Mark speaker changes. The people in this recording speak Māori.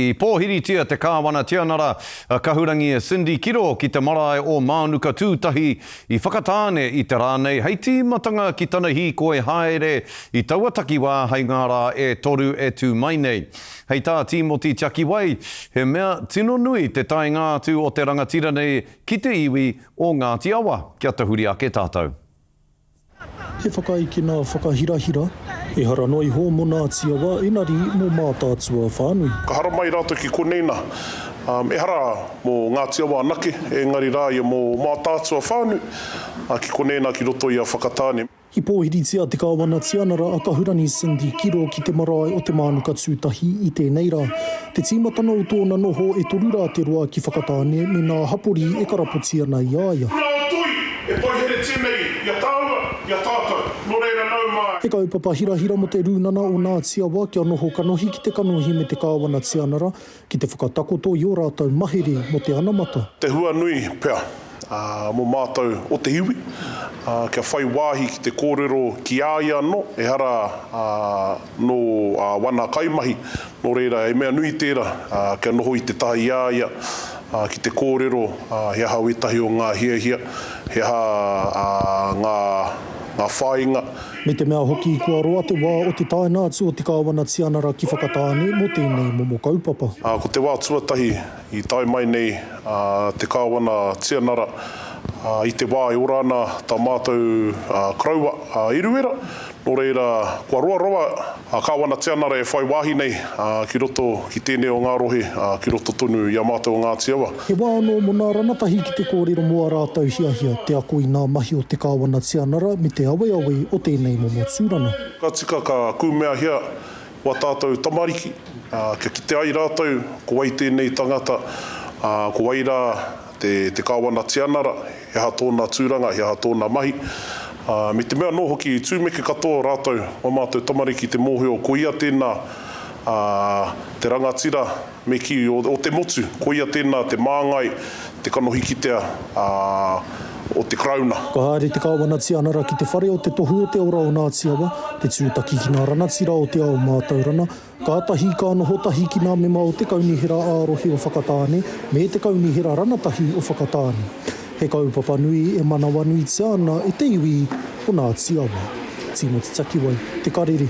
Speaker 1: I pōhiritia te kāwana tianara kahurangi e Cindy Kiro ki te marae o Mānuka tūtahi i whakatāne i te rānei. Hei tīmatanga ki tana hi koe haere i taua takiwā hei ngārā e toru e tū mai nei. Hei tā Timoti Takiwai, he mea tino nui te tai ngātu o te rangatira nei ki te iwi o Ngāti Awa. Kia te huri ake tātou.
Speaker 2: He whakaiki nā whakahirahira, e hara noi hō mo Ngāti Awa, enari mō mātātua whānui.
Speaker 3: Ka hara mai rātou ki konena, e hara mō Ngāti Awa anake, engari rā ia mō mātātua whānui, ki konena ki roto i a whakatāne.
Speaker 2: I pōhiritia te kāwana tianara a kahurani Cindy Kiro ki te marae o te Mānuka tūtahi i tēnei rā. Te tīmatana o tōna noho e toru rā te roa ki whakatāne me nā hapori e karaputia nei aia.
Speaker 3: Nā tui, e poihere tēnei, ia tāua, ia tātou, no reira nau mai.
Speaker 2: He kaupapa hirahira mo te rūnana o Ngāti Awa kia noho kanohi ki te kanohi me te kāwana tianara ki te whakatakoto i o rātou mahere mo te anamata.
Speaker 3: Te hua nui pea, mo mātou o te iwi, kia whai wāhi ki te kōrero ki āia no, e hara no wana kaimahi, no reira e mea nui tērā, kia noho i te tahi āia, ki te kōrero, he aha wetahi o ngā hiahia, he aha ngā whāinga.
Speaker 2: Me te mea hoki kua roa te wā o te taenātu o te kāwana tianara ki whakatāne mo tēnei momo kaupapa.
Speaker 3: Ko te wā tuatahi i tae mai nei te kāwana tianara i te wā e orana tā mātou kraua i ruera. No reira, kua roa kāwana tianara e whai wāhi nei ki roto ki tēnei o ngā rohe, ki roto tonu i a mātou o Ngāti Awa.
Speaker 2: He wā anō mo nā ranatahi ki te kōrero mua rātou hiahia te ako i ngā mahi o te kāwana tianara me te awe o tēnei momo tūrana.
Speaker 3: Ka tika ka kūmea hia wa tātou tamariki, kia ki te ai rātou, ko wai tēnei tangata, ko wai rā te kāwana tianara, he ha tōna tūranga, he ha tōna mahi. Me te mea no hoki tūmeke katoa rātou o mātou tamariki te mōhio ko ia tēnā te rangatira me ki o te motu, ko ia tēnā te māngai, te kanohi kitea o te krauna.
Speaker 2: Ka haere te kāwana tianara ki te whare o te tohu o te ora o Ngāti Awa, te tūtaki ki ngā ranatira o te ao mātaurana, ka atahi ka noho tahi ki ngā mema o te kaunihira ārohi o whakatāne, me te kaunihira ranatahi o whakatāne. He kaupapa nui e manawa nui tiana e te iwi o Ngāti Awa. Timoti Takiwai, te karere.